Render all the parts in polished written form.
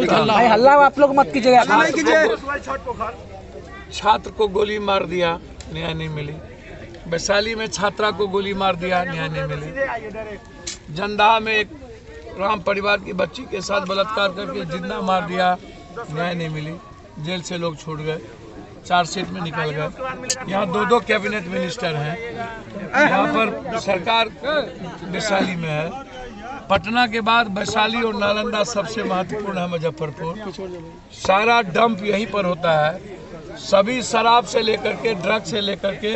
बहुत हल्ला आप लोग मत कीजिएगा। छात्र को गोली मार दिया, न्याय नहीं मिली। वैशाली में छात्रा को गोली मार दिया, न्याय नहीं मिली। जंदाहा में एक राम परिवार की बच्ची के साथ बलात्कार करके जिंदा मार दिया, न्याय नहीं मिली। जेल से लोग छूट गए, चार्जशीट में निकल गए। यहाँ दो दो कैबिनेट मिनिस्टर हैं। यहाँ पर सरकार वैशाली में है। पटना के बाद वैशाली और नालंदा सबसे महत्वपूर्ण है मुजफ्फरपुर। सारा डंप यहीं पर होता है। सभी शराब से लेकर के, ड्रग से लेकर के,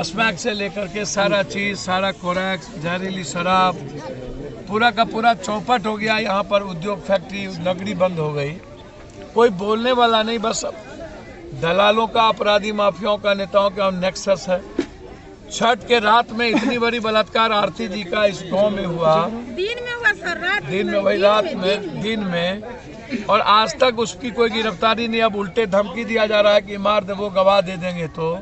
स्मैक से लेकर के सारा चीज, सारा कोरैक्स, जहरीली शराब, पूरा का पूरा चौपट हो गया। यहाँ पर उद्योग, फैक्ट्री, नगरी बंद हो गई। कोई बोलने वाला नहीं, बस दलालों का, अपराधी माफियाओं का, नेताओं का नेक्सस है। छठ के रात में इतनी बड़ी बलात्कार आरती जी का इस गांव में हुआ। दिन में हुआ सर, रात दिन में, वही रात में, दिन में, और आज तक उसकी कोई गिरफ्तारी नहीं। अब उल्टे धमकी दिया जा रहा है कि मार दे, वो गवाह दे देंगे। तो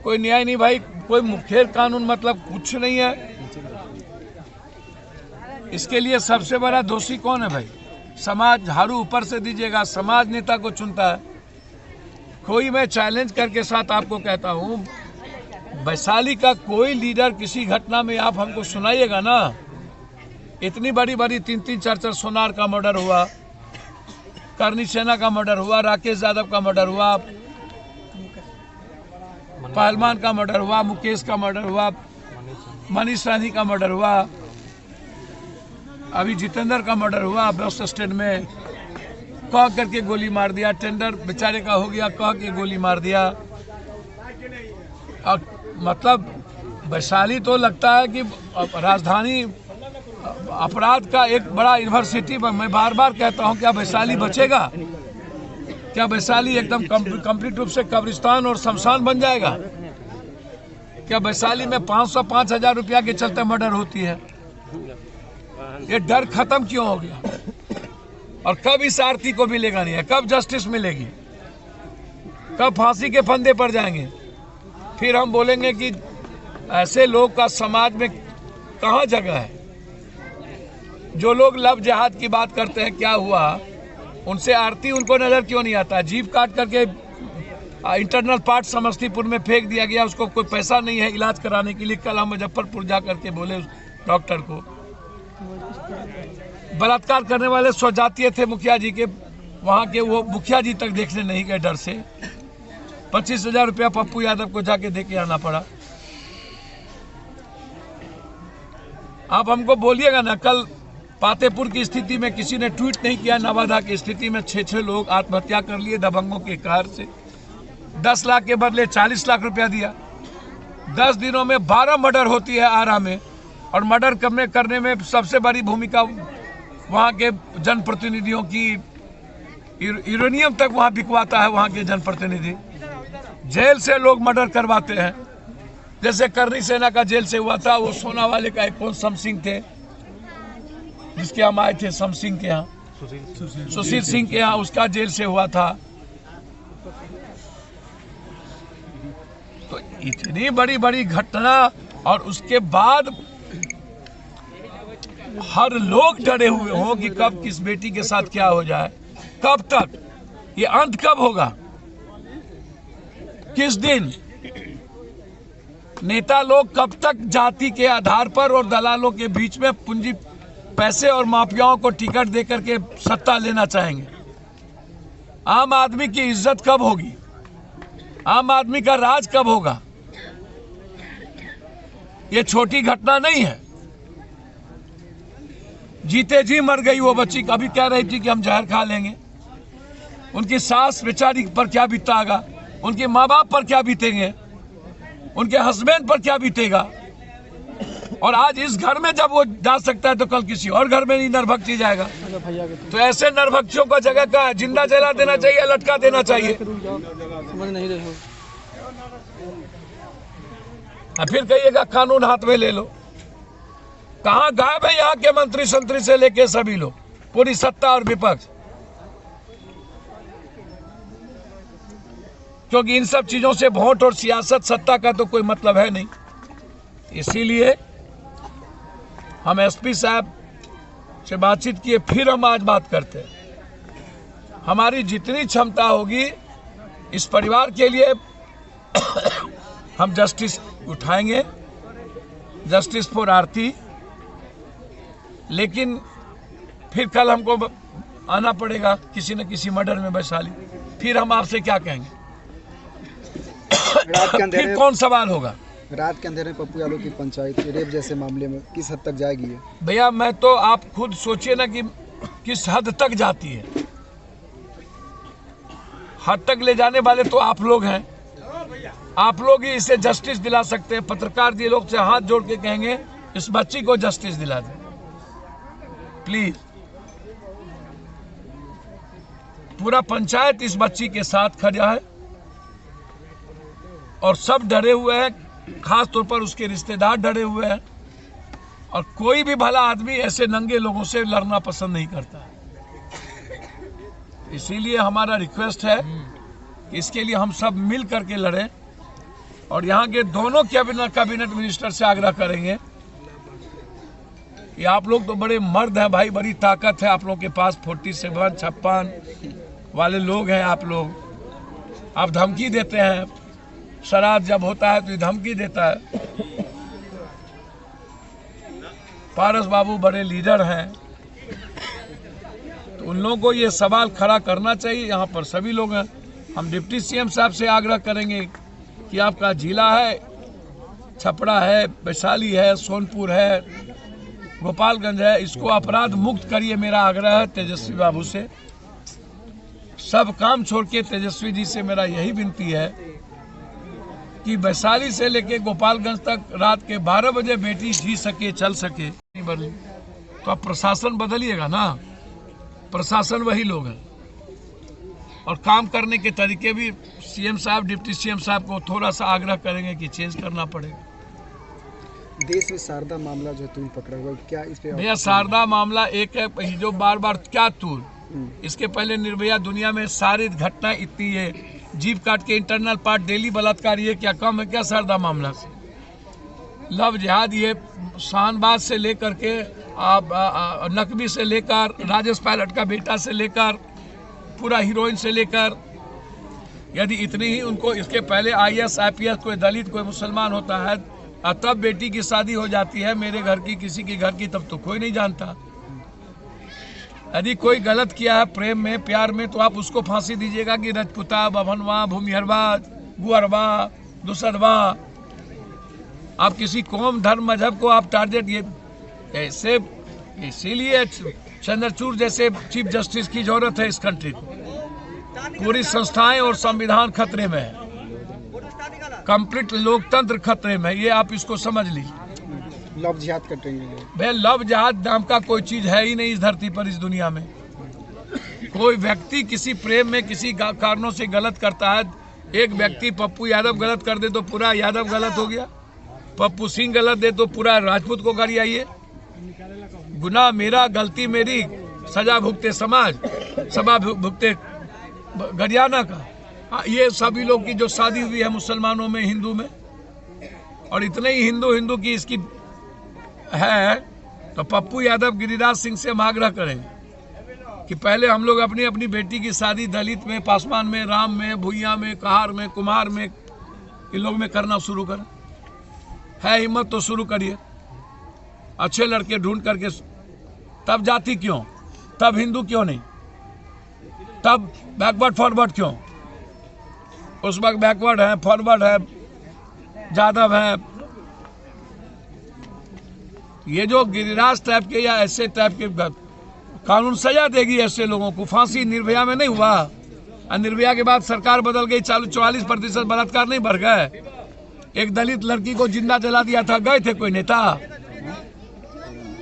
कोई न्याय नहीं भाई, कोई मुखिया कानून मतलब कुछ नहीं है। इसके लिए सबसे बड़ा दोषी कौन है भाई? समाज। झाड़ू ऊपर से दीजिएगा, समाज नेता को चुनता है कोई। मैं चैलेंज करके साथ आपको कहता हूँ, वैशाली का कोई लीडर किसी घटना में आप हमको सुनाइएगा ना। इतनी बड़ी बड़ी 3-3, 4-4 सोनार का मर्डर हुआ, करनी सेना का मर्डर हुआ, राकेश यादव का मर्डर हुआ, पहलवान का मर्डर हुआ, मुकेश का मर्डर हुआ, मनीष रानी का मर्डर हुआ, अभी जितेंद्र का मर्डर हुआ बस स्टैंड में। कह करके गोली मार दिया। टेंडर बेचारे का हो गया, कह के गोली मार दिया। और मतलब वैशाली तो लगता है कि राजधानी अपराध का एक बड़ा यूनिवर्सिटी। मैं बार बार कहता हूं, क्या वैशाली बचेगा? क्या वैशाली एकदम कंप्लीट रूप से कब्रिस्तान और शमशान बन जाएगा? क्या वैशाली में 500-5,000 रुपया के चलते मर्डर होती है? ये डर खत्म क्यों हो गया? और कब इस आरती को मिलेगा नहीं है? कब जस्टिस मिलेगी? कब फांसी के फंदे पर जाएंगे? फिर हम बोलेंगे कि ऐसे लोग का समाज में कहाँ जगह है? जो लोग लव जिहाद की बात करते हैं, क्या हुआ उनसे? आरती उनको नजर क्यों नहीं आता? जीभ काट करके इंटरनल पार्ट समस्तीपुर में फेंक दिया गया, उसको कोई पैसा नहीं है इलाज कराने के लिए। कल हम मुजफ्फरपुर जा करके बोले उस डॉक्टर को, बलात्कार करने वाले स्वजातीय थे मुखिया जी के, वहां के वो मुखिया जी तक देखने नहीं गए डर से। 25,000 रुपया पप्पू यादव को जाके दे के आना पड़ा। आप हमको बोलिएगा ना, कल पातेपुर की स्थिति में किसी ने ट्वीट नहीं किया। नवादा की स्थिति में 6 लोग आत्महत्या कर लिए दबंगों के कार से। 10 लाख के बदले 40 लाख रुपया दिया। 10 दिनों में 12 मर्डर होती है आरा में। और मर्डर करने में सबसे बड़ी भूमिका वहाँ के जनप्रतिनिधियों की। यूरेनियम तक वहाँ बिकवाता है वहाँ के जनप्रतिनिधि। जेल से लोग मर्डर करवाते हैं। जैसे करनी सेना का जेल से हुआ था, वो सोना वाले का एक कौन समसिंह थे, जिसके हम आए थे, समसिंह के यहाँ, सुशील सिंह के यहाँ, उसका जेल से हुआ था। तो इतनी बड़ी बड़ी घटना, और उसके बाद हर लोग डरे हुए हों कि कब किस बेटी के साथ क्या हो जाए, कब तक ये अंत कब होगा, किस दिन? नेता लोग कब तक जाति के आधार पर और दलालों के बीच में पूंजी, पैसे और माफियाओं को टिकट देकर के सत्ता लेना चाहेंगे? आम आदमी की इज्जत कब होगी? आम आदमी का राज कब होगा? ये छोटी घटना नहीं है। जीते जी मर गई वो बच्ची। अभी कह रही थी कि हम जहर खा लेंगे। उनकी सास बेचारी पर क्या बीतेगा, उनके माँ बाप पर क्या बीतेंगे, उनके हस्बैंड पर क्या बीतेगा। और आज इस घर में जब वो जा सकता है तो कल किसी और घर में नहीं नरभक्षी जाएगा। तो ऐसे नरभक्षियों का जगह का है? जिंदा जला देना चाहिए, लटका देना चाहिए। समझ नहीं रहे हो। फिर कहिएगा कानून हाथ में ले लो। कहाँ गायब है यहाँ के मंत्री संतरी से लेके सभी लोग, पूरी सत्ता और विपक्ष? क्योंकि इन सब चीजों से वोट और सियासत, सत्ता का तो कोई मतलब है नहीं। इसीलिए हम एसपी साहब से बातचीत किए, फिर हम आज बात करते हैं। हमारी जितनी क्षमता होगी इस परिवार के लिए हम जस्टिस उठाएंगे, जस्टिस फॉर आरती। लेकिन फिर कल हमको आना पड़ेगा किसी न किसी मर्डर में वैशाली, फिर हम आपसे क्या कहेंगे? फिर कौन सवाल होगा? रात के अंधेरे में पप्पू यादव की पंचायत रेप जैसे मामले में किस हद तक जाएगी ये? भैया मैं तो, आप खुद सोचिए ना कि किस हद तक जाती है। हद तक ले जाने वाले तो आप लोग हैं, आप लोग ही इसे जस्टिस दिला सकते हैं। पत्रकार जी लोग से हाथ जोड़ के कहेंगे इस बच्ची को जस्टिस दिला दें प्लीज। पूरा पंचायत इस बच्ची के साथ खड़ा है और सब डरे हुए हैं, खास तौर पर उसके रिश्तेदार डरे हुए हैं। और कोई भी भला आदमी ऐसे नंगे लोगों से लड़ना पसंद नहीं करता। इसीलिए हमारा रिक्वेस्ट है कि इसके लिए हम सब मिल करके लड़ें। और यहाँ के दोनों कैबिनेट मिनिस्टर से आग्रह करेंगे कि आप लोग तो बड़े मर्द हैं भाई, बड़ी ताकत है आप लोग के पास, 47-56 वाले लोग हैं आप लोग। आप धमकी देते हैं, शराब जब होता है तो धमकी देता है। पारस बाबू बड़े लीडर हैं, तो उन लोगों को ये सवाल खड़ा करना चाहिए। यहाँ पर सभी लोग हैं। हम डिप्टी सीएम साहब से आग्रह करेंगे कि आपका जिला है, छपरा है, वैशाली है, सोनपुर है, गोपालगंज है, इसको अपराध मुक्त करिए। मेरा आग्रह है तेजस्वी बाबू से। सब काम छोड़ के तेजस्वी जी से मेरा यही विनती है कि वैशाली से लेके गोपालगंज तक रात के 12 बजे बेटी जी सके, चल सके। नहीं बदली तो आप प्रशासन बदलिएगा ना, प्रशासन वही लोग हैं। और काम करने के तरीके भी सीएम साहब, डिप्टी सीएम साहब को थोड़ा सा आग्रह करेंगे कि चेंज करना पड़ेगा। देश में शारदा मामला जो तुम पकड़ा हुआ, क्या इस पे? भैया शारदा मामला एक है जो बार बार क्या तूल, इसके पहले निर्भया दुनिया में सारी घटना इतनी है, जीप काट के इंटरनल पार्ट, डेली बलात्कार, ये क्या कम है क्या शारदा मामला से? लव जिहाद, ये शाहनबाज से लेकर के नकवी से लेकर राजेश पायलट का बेटा से लेकर पूरा हीरोइन से लेकर, यदि इतनी ही उनको इसके पहले IAS IPS कोई दलित कोई मुसलमान होता है तब बेटी की शादी हो जाती है, मेरे घर की किसी के घर की, तब तो कोई नहीं जानता। यदि कोई गलत किया है प्रेम में प्यार में तो आप उसको फांसी दीजिएगा कि रजपुता, बभनवा, भूमिहरवा, गुअरवा, दुसरवा, आप किसी कौम धर्म मजहब को आप टारगेट, ये ऐसे। इसीलिए चंद्रचूड़ जैसे चीफ जस्टिस की जरूरत है इस कंट्री को। पूरी संस्थाएं और संविधान खतरे में है, कंप्लीट लोकतंत्र खतरे में है, ये आप इसको समझ लीजिए। लव जिहाद कटेंगे भाई, लव जिहाद नाम का कोई चीज है ही नहीं इस धरती पर, इस दुनिया में। कोई व्यक्ति किसी प्रेम में किसी कारणों से गलत करता है, एक व्यक्ति पप्पू यादव गलत कर दे तो पूरा यादव गलत हो गया, पप्पू सिंह गलत दे तो पूरा राजपूत को गरियाइए। गुनाह मेरा, गलती मेरी, सजा भुगते समाज, सजा भुगते गरियाना का। ये सभी लोग की जो शादी हुई है मुसलमानों में, हिंदू में, और इतने ही हिंदू की इसकी है, तो पप्पू यादव गिरिराज सिंह से हम आग्रह करेंगे कि पहले हम लोग अपनी अपनी बेटी की शादी दलित में, पासवान में, राम में, भुइया में, कहार में, कुम्हार में, इन लोग में करना शुरू करें। है हिम्मत तो शुरू करिए, अच्छे लड़के ढूंढ करके। तब जाति क्यों, तब हिंदू क्यों नहीं, तब बैकवर्ड फॉरवर्ड क्यों? उस वक्त बैकवर्ड है, फॉरवर्ड है, यादव है। ये जो गिरिराज टाइप के या ऐसे टाइप के कानून सजा देगी ऐसे लोगों को। फांसी निर्भया में नहीं हुआ, और निर्भया के बाद सरकार बदल गई, 44% बलात्कार नहीं बढ़ गए। एक दलित लड़की को जिंदा जला दिया था, गए थे कोई नेता?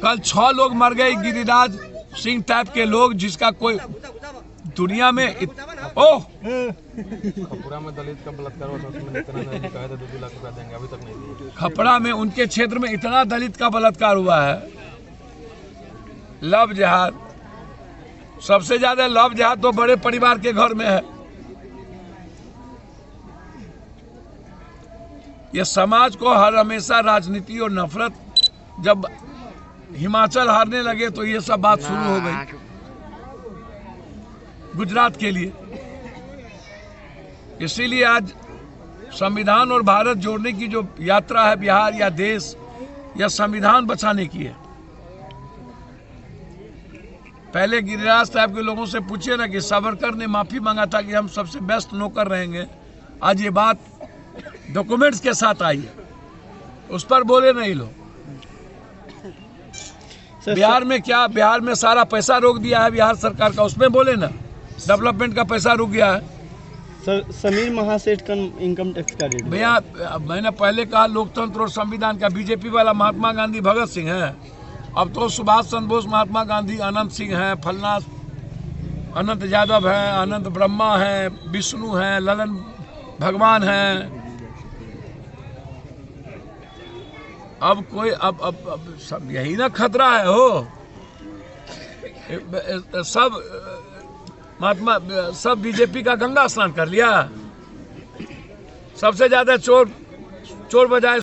कल 6 लोग मर गए गिरिराज सिंह टाइप के लोग, जिसका कोई दुनिया में खपड़ा में दलित का बलात्कार हुआ था, उसमें इतना कहा था 2 लाख रुपया देंगे, अभी तक नहीं दिए। खपड़ा में उनके क्षेत्र में इतना दलित का बलात्कार हुआ है। लव जिहाद, सबसे ज्यादा लव जिहाद तो बड़े परिवार के घर में है। ये समाज को हर हमेशा राजनीति और नफरत, जब हिमाचल हारने लगे तो ये सब बात शुरू हो गई गुजरात के लिए। इसीलिए आज संविधान और भारत जोड़ने की जो यात्रा है बिहार या देश या संविधान बचाने की है। पहले गिरिराज साहब के लोगों से पूछिए ना कि सावरकर ने माफी मांगा था कि हम सबसे बेस्ट नौकर रहेंगे। आज ये बात डॉक्यूमेंट्स के साथ आई है, उस पर बोले नहीं लोग। बिहार में क्या, बिहार में सारा पैसा रोक दिया है बिहार सरकार का, उसमें बोले ना डेवलपमेंट का पैसा रुक गया है। सर समीर महासेठ का इनकम टैक्स का रेट भैया मैंने पहले कहा लोकतंत्र और संविधान का, बीजेपी वाला महात्मा गांधी भगत सिंह है, अब तो सुभाष चंद्र बोस महात्मा गांधी अनंत सिंह है, फलना अनंत यादव है, अनंत ब्रह्मा है, विष्णु है, ललन भगवान है। अब कोई अब सब यही ना खतरा है हो, सब महात्मा सब बीजेपी का गंगा स्नान कर लिया। सबसे ज्यादा चोर बजाय